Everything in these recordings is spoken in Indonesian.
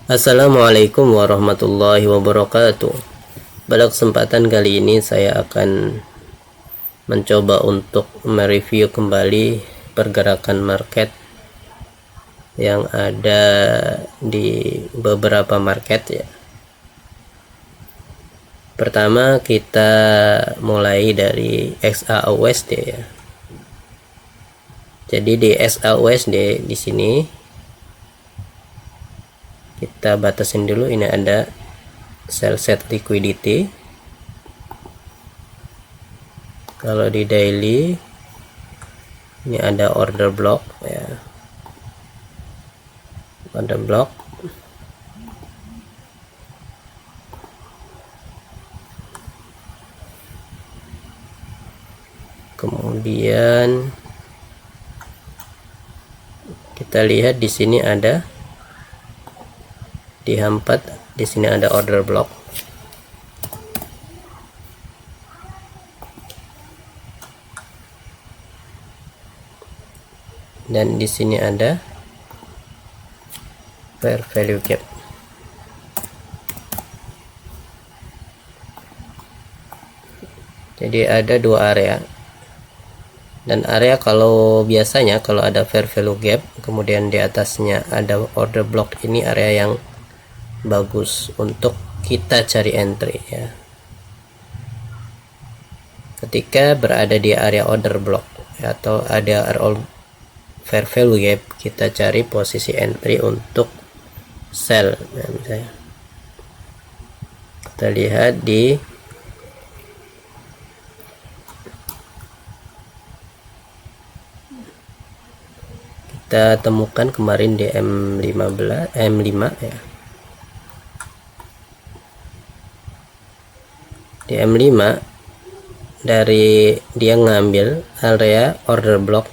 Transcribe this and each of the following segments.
Assalamualaikum warahmatullahi wabarakatuh. Pada kesempatan kali ini saya akan mencoba untuk mereview kembali pergerakan market yang ada di beberapa market ya. Pertama kita mulai dari XAUSD ya. Jadi di XAUSD di sini kita batasin dulu, ini ada sell set liquidity. Kalau di daily ini ada order block ya, order block. Kemudian kita lihat di sini ada di H4, di sini ada order block. Dan di sini ada fair value gap. Jadi ada dua area. Dan area kalau biasanya kalau ada fair value gap kemudian di atasnya ada order block, ini area yang bagus untuk kita cari entry ya. Ketika berada di area order block ya, atau ada fair value gap, kita cari posisi entry untuk sell ya, misalnya kita lihat di kita temukan kemarin di M5 ya. Di M5 dari dia ngambil area order block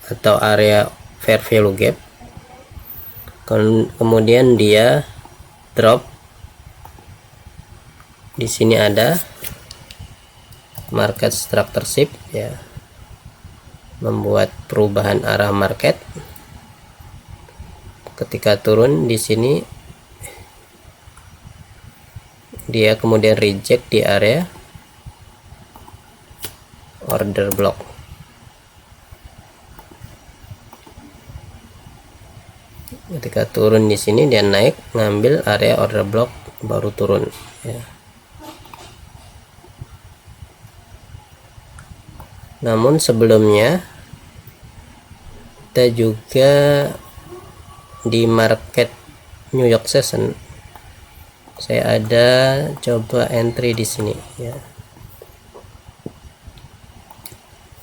atau area fair value gap, kemudian dia drop. Di sini ada market structure shift ya, membuat perubahan arah market. Ketika turun di sini dia kemudian reject di area order block. Ketika turun di sini dia naik, ngambil area order block, baru turun ya. Namun sebelumnya kita juga di market New York Session saya ada coba entry di sini ya.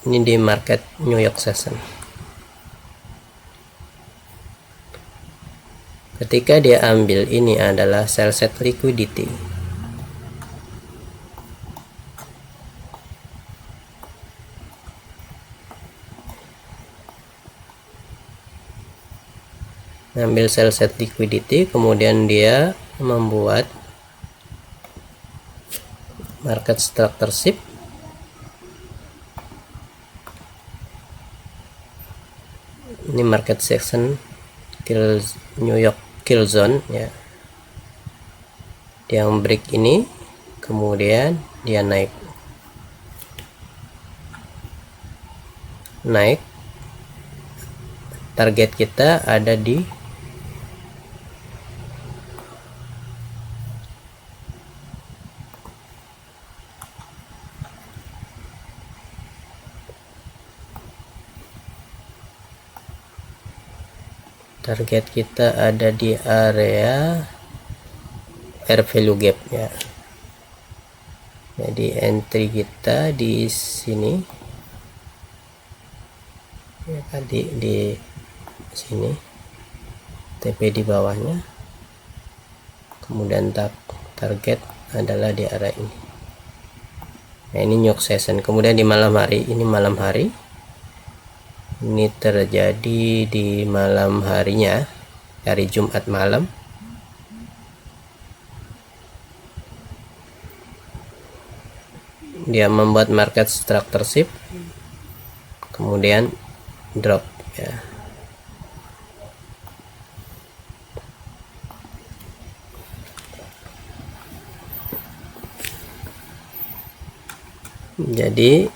Ini di market New York Session. Ketika dia ambil, ini adalah sell set liquidity. Ngambil sell set liquidity, kemudian dia membuat market structure shift. Ini market section New York kill zone ya. Yang break ini kemudian dia naik target kita ada di area fair value gap ya. Jadi entry kita di sini ya, tadi di sini TP di bawahnya, kemudian target adalah di area ini. Nah, ini New York Session. Kemudian di malam hari, ini malam hari, ini terjadi di malam harinya, hari Jumat malam. Dia membuat market structure shift, kemudian drop ya. Jadi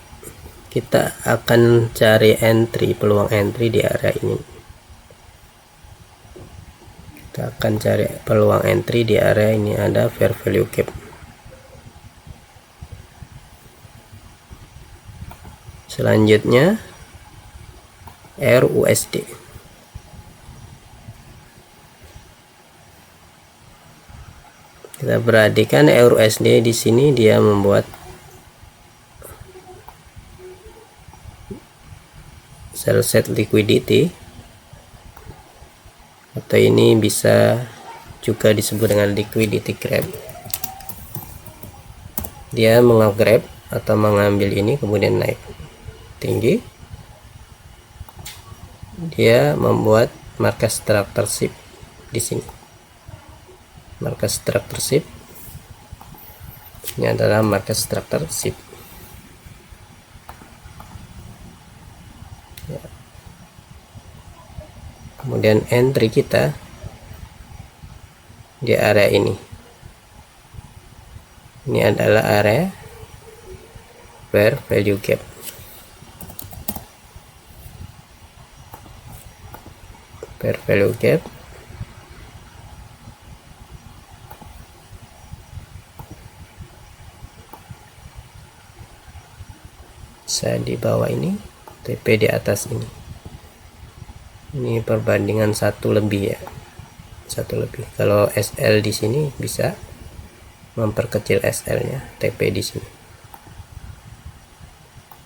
kita akan cari peluang entry di area ini. Kita akan cari peluang entry di area ini, ada fair value gap. Selanjutnya RUSD. Kita perhatikan RUSD di sini dia membuat sell set liquidity, atau ini bisa juga disebut dengan liquidity grab. Dia mengrab atau mengambil ini kemudian naik tinggi. Dia membuat market structureship di sini. Market structureship ini adalah market structureship. Kemudian entry kita di area ini. Ini adalah area fair value gap. Fair value gap. Saya di bawah ini, TP di atas ini. Ini perbandingan 1 lebih ya, 1 lebih. Kalau SL di sini bisa memperkecil SL-nya, TP di sini.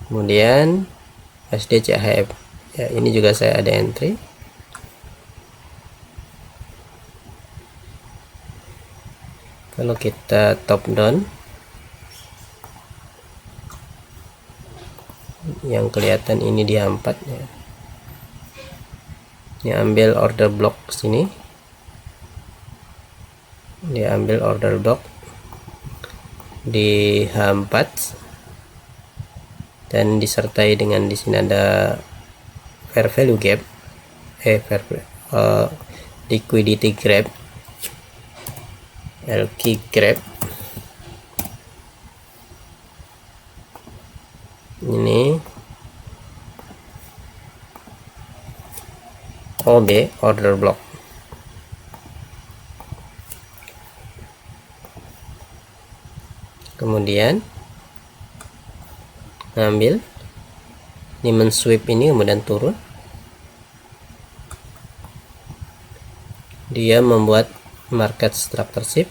Kemudian SDCHF ya, ini juga saya ada entry. Kalau kita top down, yang kelihatan ini dia 4 ya. Dia ambil order block sini, dia ambil order block di H4 dan disertai dengan di sini ada fair value gap, liquidity grab, LQ grab. Ini OB, order block. Kemudian ngambil ini, men-sweep ini kemudian turun. Dia membuat market structureship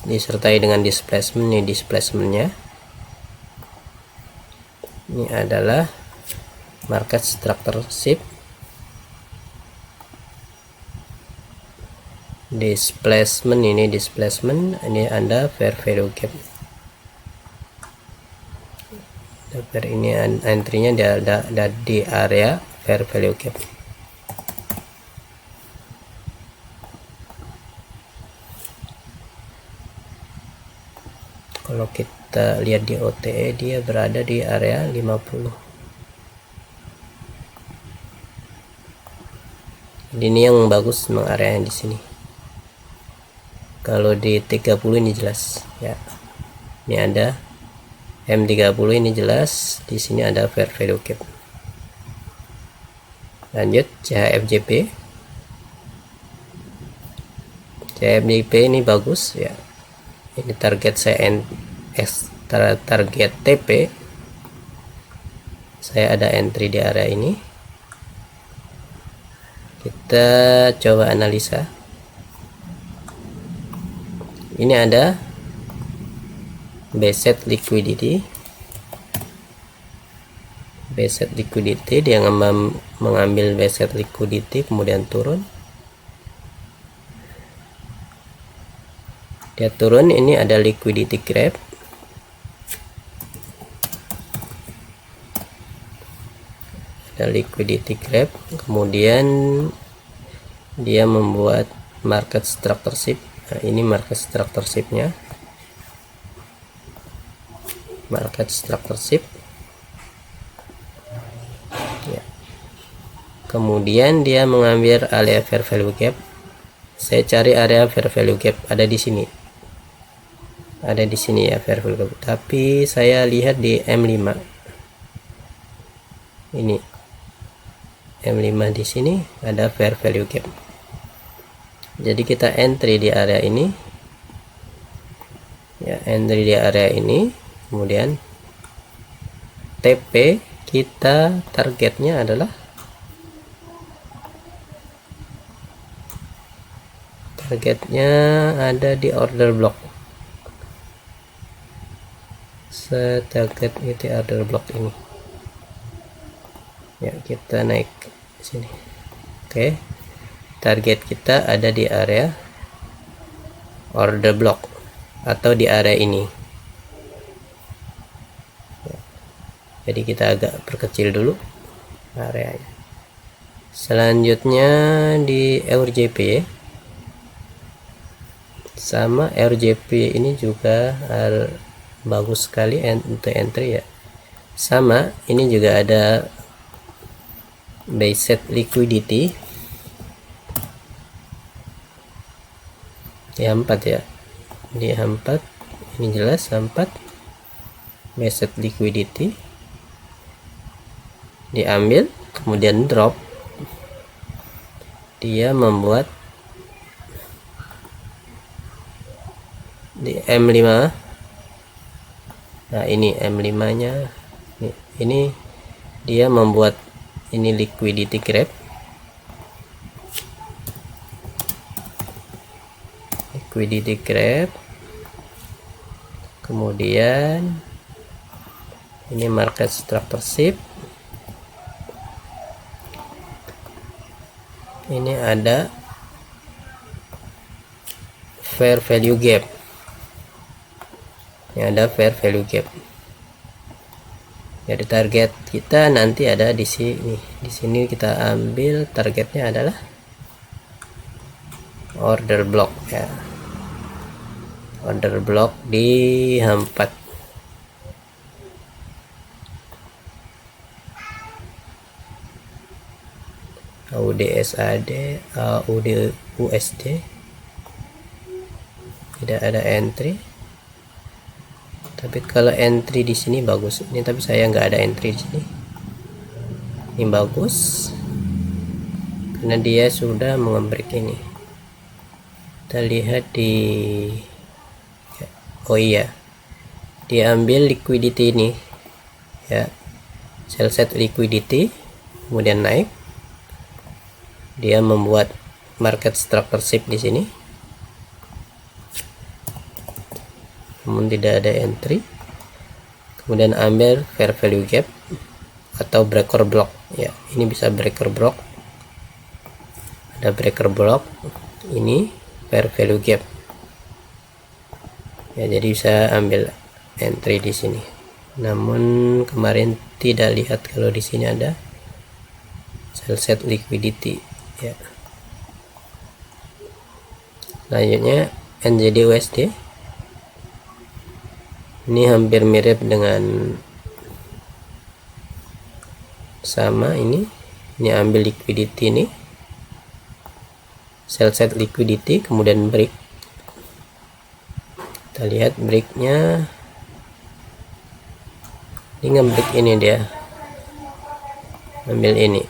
disertai dengan displacement. Ini displacementnya. Ini adalah market structureship. Displacement ini Anda fair value gap. Ini entry-nya ada di area fair value gap. Kalau kita lihat di OTE, dia berada di area 50. Ini yang bagus memang area yang di sini. Kalau di 30 ini jelas ya. Ini ada M30, ini jelas di sini ada fair value gap. Lanjut CHFJP. CHFJP ini bagus ya. Ini target saya target TP. Saya ada entry di area ini. Kita coba analisa. Ini ada bset liquidity. Bset liquidity, dia mengambil bset liquidity kemudian turun. Dia turun, ini ada liquidity grab. Ada liquidity grab, kemudian dia membuat market structureship. Nah, ini market structureship-nya. Market structureship. kemudian dia mengambil area fair value gap. Saya cari area fair value gap, ada di sini, ya fair value gap, tapi saya lihat di M5 ini, M5 di sini ada fair value gap. Jadi kita entry di area ini ya, entry di area ini, kemudian TP kita targetnya adalah ada di order block. Target itu order block ini ya, kita naik sini. Oke, target kita ada di area order block atau di area ini. Jadi kita agak perkecil dulu areanya. Selanjutnya di EURJP, sama EURJP ini juga bagus sekali untuk entry ya. Sama ini juga ada buy set liquidity di 4 ya, di 4 ini jelas 4 buy set liquidity diambil, kemudian drop, dia membuat di M5. Nah ini M5 nya ini dia membuat ini liquidity grab, kemudian ini market structure shift, ini ada fair value gap, jadi target kita nanti ada di sini. Di sini kita ambil targetnya adalah order block ya, order block di 4. AUDSAD, AUDUSD tidak ada entry, tapi kalau entry di sini bagus ini, tapi saya nggak ada entry di sini. Ini bagus karena dia sudah mengebreak ini. Kita lihat di oh iya, diambil liquidity ini ya, sell set liquidity, kemudian naik, dia membuat market structure shift di sini, namun tidak ada entry, kemudian ambil fair value gap atau breaker block ya, ini bisa breaker block, ada breaker block, ini fair value gap ya, jadi bisa ambil entry di sini. Namun kemarin tidak lihat kalau di sini ada sell set liquidity ya. Selanjutnya NZD USD, ini hampir mirip dengan sama ini ambil liquidity ini, sell set liquidity, kemudian break. Kita lihat breaknya, ini nge-break ini, dia ambil ini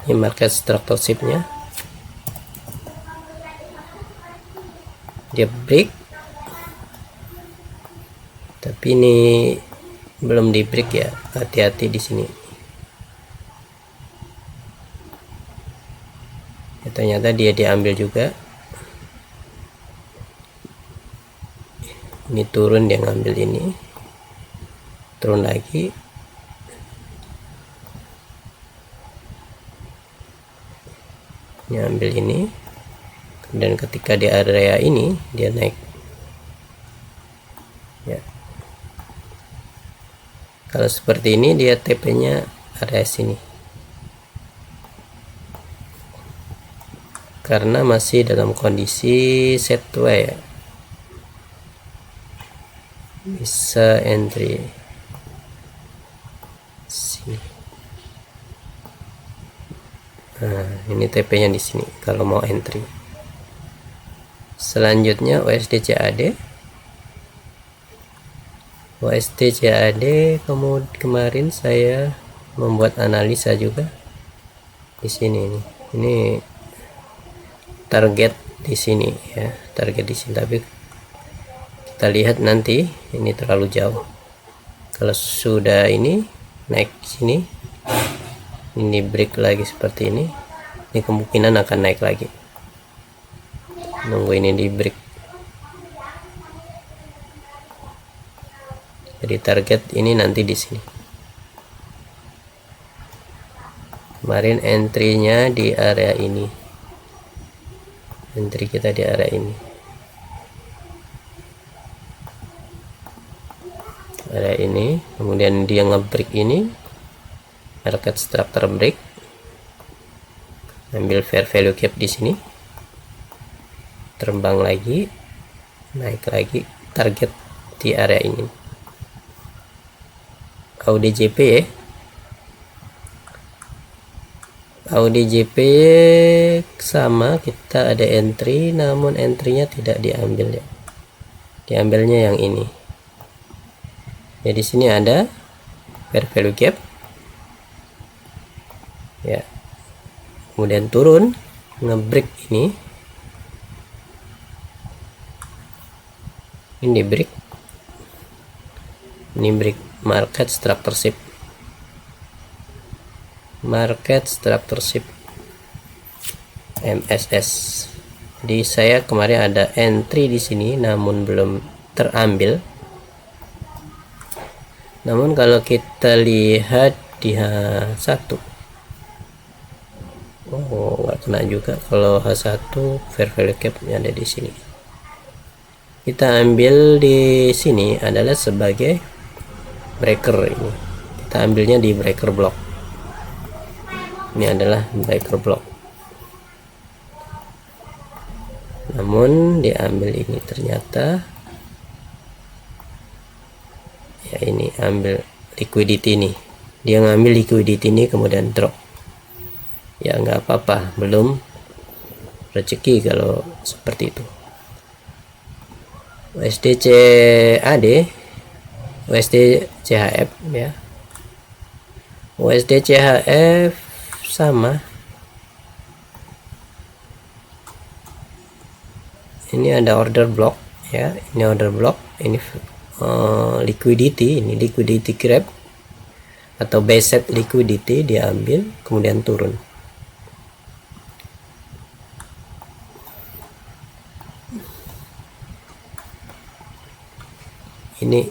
market structure shift-nya, dia break, tapi ini belum di break ya, hati-hati di sini ya, ternyata dia diambil juga, ini turun, dia ngambil ini, turun lagi, ini ambil ini, dan ketika di area ini dia naik ya. Kalau seperti ini dia TP nya area sini, karena masih dalam kondisi set way ya, bisa entry sini Nah, ini TP nya di sini kalau mau entry. Selanjutnya USD CAD. Kemudian kemarin saya membuat analisa juga di sini nih. Ini target di sini ya, target di sini, tapi kita lihat nanti ini terlalu jauh. Kalau sudah ini naik sini, ini break lagi seperti ini kemungkinan akan naik lagi. Nunggu ini di break. Jadi target ini nanti di sini. Kemarin entry-nya di area ini. Entry kita di area ini. Area ini, kemudian dia nge-break ini. Market structure break. Ambil fair value gap di sini. Terbang lagi, naik lagi, target di area ini. AUDJP ya. AUDJP sama, kita ada entry, namun entry-nya tidak diambil ya. Diambilnya yang ini. Ya di sini ada fair value gap. Ya. Kemudian turun, nge-break ini. Ini break. Ini break market structure shift. MSS. Jadi saya kemarin ada entry di sini namun belum terambil. Namun kalau kita lihat di H1, nggak kena juga. Kalau H1 fair value gap ada di sini. Kita ambil di sini adalah sebagai breaker ini. Kita ambilnya di breaker block. Ini adalah breaker block. Namun diambil ini ternyata ya, ini ambil liquidity ini. Dia ngambil liquidity ini kemudian drop. Ya nggak apa-apa, belum rezeki kalau seperti itu. USD CAD, USD CHF ya. USD CHF sama. Ini ada order block ya, ini order block, ini liquidity, ini liquidity grab atau basic liquidity diambil kemudian turun. Ini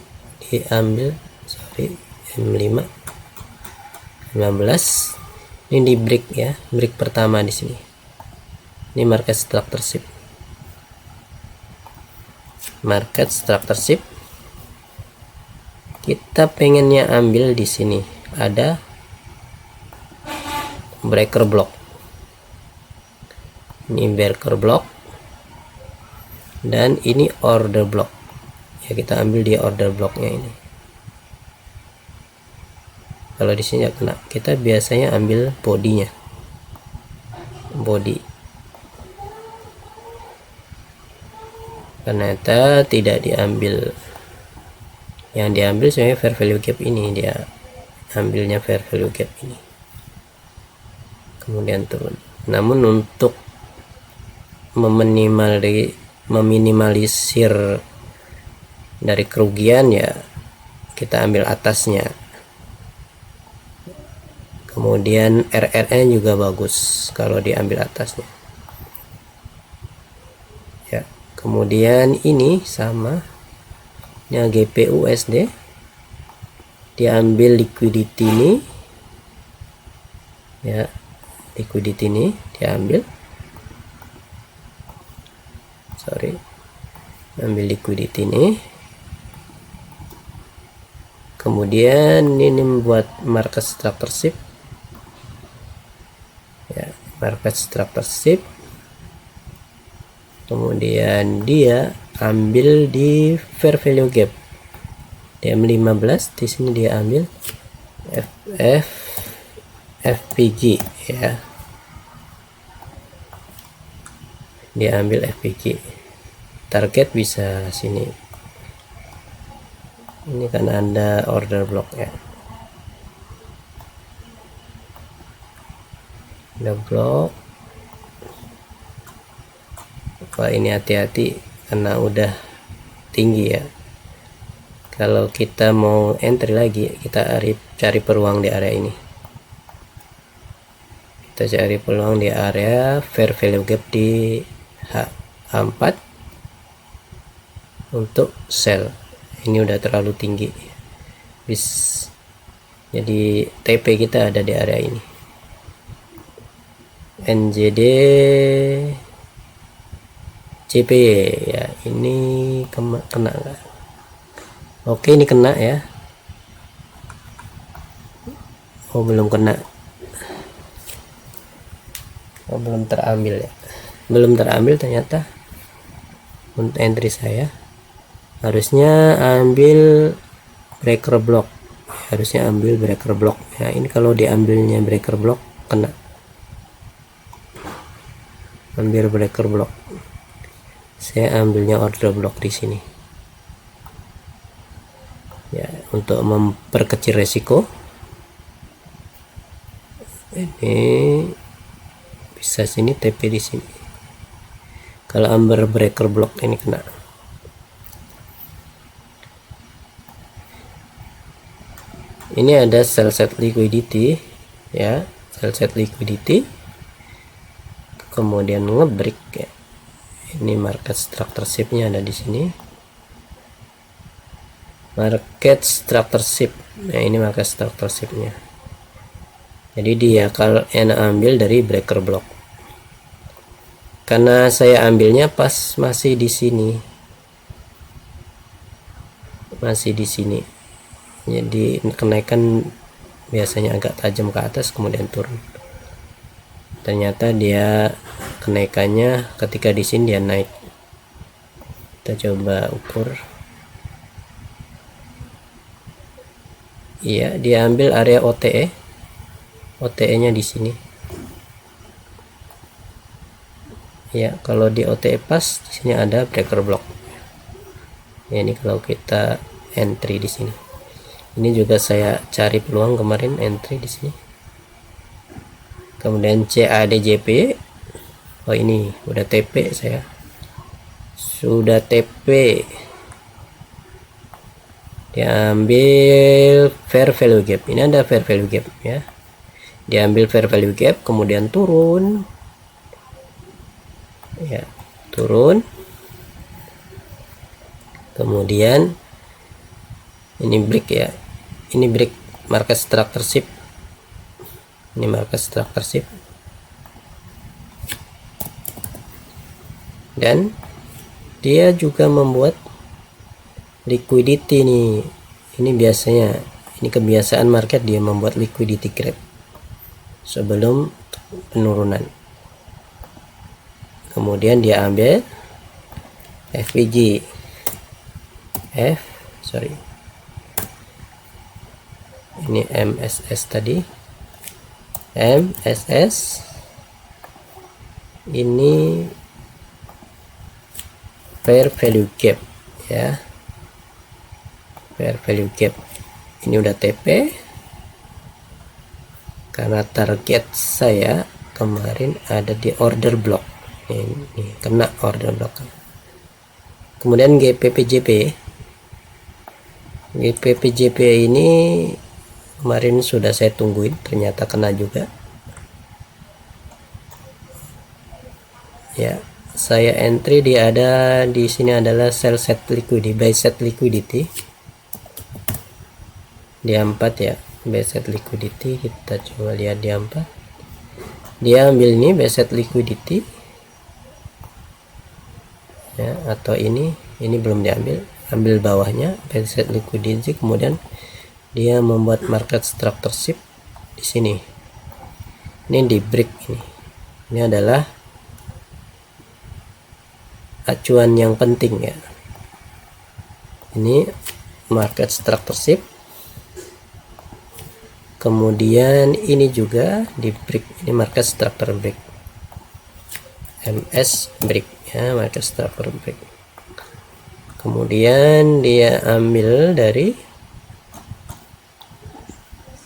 diambil, sorry, M5 15. Ini di break ya, break pertama di sini. Ini market structure shift. Market structure shift. Kita pengennya ambil di sini ada breaker block. Ini breaker block dan ini order block. Ya kita ambil di order blocknya ini. Kalau di sini kena, kita biasanya ambil bodinya, body. Ternyata tidak diambil. Yang diambil sebenarnya fair value gap ini, dia ambilnya fair value gap ini. Kemudian turun. Namun untuk meminimalisir dari kerugian ya kita ambil atasnya. Kemudian RRN juga bagus kalau diambil atasnya ya. Kemudian ini sama nya GPU USD, diambil liquidity ini ya, liquidity ini diambil, sorry, ambil liquidity ini. Kemudian ini membuat market structure shift ya, market structure shift. Kemudian dia ambil di fair value gap DM15, di sini dia ambil FPG ya, diambil FPG. Target bisa sini, ini kan ada order block ya, ada blok. Wah, ini hati-hati karena udah tinggi ya. Kalau kita mau entry lagi, kita cari peluang di area ini. Kita cari peluang di area fair value gap di H4 untuk sell. Ini udah terlalu tinggi, jadi TP kita ada di area ini. NZD CP ya, ini kena nggak? Oke, ini kena ya. Oh, belum kena. Oh, belum terambil ya, belum terambil ternyata. Untuk entry saya harusnya ambil breaker block, harusnya ambil breaker block ya. Ini kalau diambilnya breaker block kena, ambil breaker block. Saya ambilnya order block di sini ya, untuk memperkecil resiko. Ini bisa sini TP di sini. Kalau ambil breaker block ini kena. Ini ada sell set liquidity ya, sell set liquidity, kemudian ngebreak ya. Ini market structureship-nya ada di sini. Market structureship. Nah, ini market structureship-nya. Jadi dia kalau enak ambil dari breaker block. Karena saya ambilnya pas masih di sini. Masih di sini. Jadi kenaikan biasanya agak tajam ke atas kemudian turun. Ternyata dia kenaikannya ketika di sini dia naik. Kita coba ukur. Iya, dia ambil area OTE. OTE-nya di sini. Ya, kalau di OTE pas di sini ada breaker block. Ya, ini kalau kita entry di sini. Ini juga saya cari peluang kemarin entry di sini. Kemudian CADJP. Oh, ini udah TP saya. Sudah TP. Diambil fair value gap. Ini ada fair value gap ya. Diambil fair value gap kemudian turun. Ya, turun. Kemudian ini break ya. Ini break market structureship. Ini market structureship. Dan dia juga membuat liquidity nih. Ini biasanya, ini kebiasaan market, dia membuat liquidity grab sebelum penurunan. Kemudian dia ambil FVG. Ini MSS tadi. MSS ini fair value gap ya, fair value gap. Ini udah TP karena target saya kemarin ada di order block. Ini kena order block. Kemudian GPPJP ini kemarin sudah saya tungguin, ternyata kena juga ya. Saya entry, dia ada di sini adalah sell set liquidity, buy set liquidity di 4 ya, buy set liquidity. Kita coba lihat di 4, dia ambil ini buy set liquidity ya, atau ini belum diambil, ambil bawahnya buy set liquidity, kemudian dia membuat market structureship di sini. Ini di break ini. Ini adalah acuan yang penting ya. Ini market structureship. Kemudian ini juga di break, ini market structure break. MS break ya, market structure break. Kemudian dia ambil dari,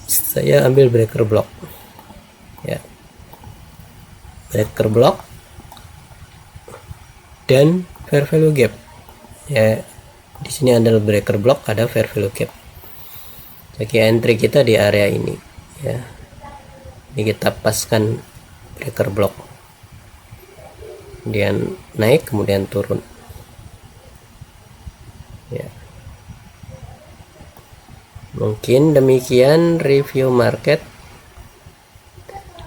saya ambil breaker block ya, breaker block dan fair value gap ya. Di sini adalah breaker block, ada fair value gap. Jadi entry kita di area ini ya. Ini kita paskan breaker block, kemudian naik kemudian turun ya. Mungkin demikian review market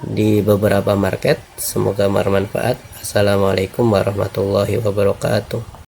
di beberapa market, semoga bermanfaat. Assalamualaikum warahmatullahi wabarakatuh.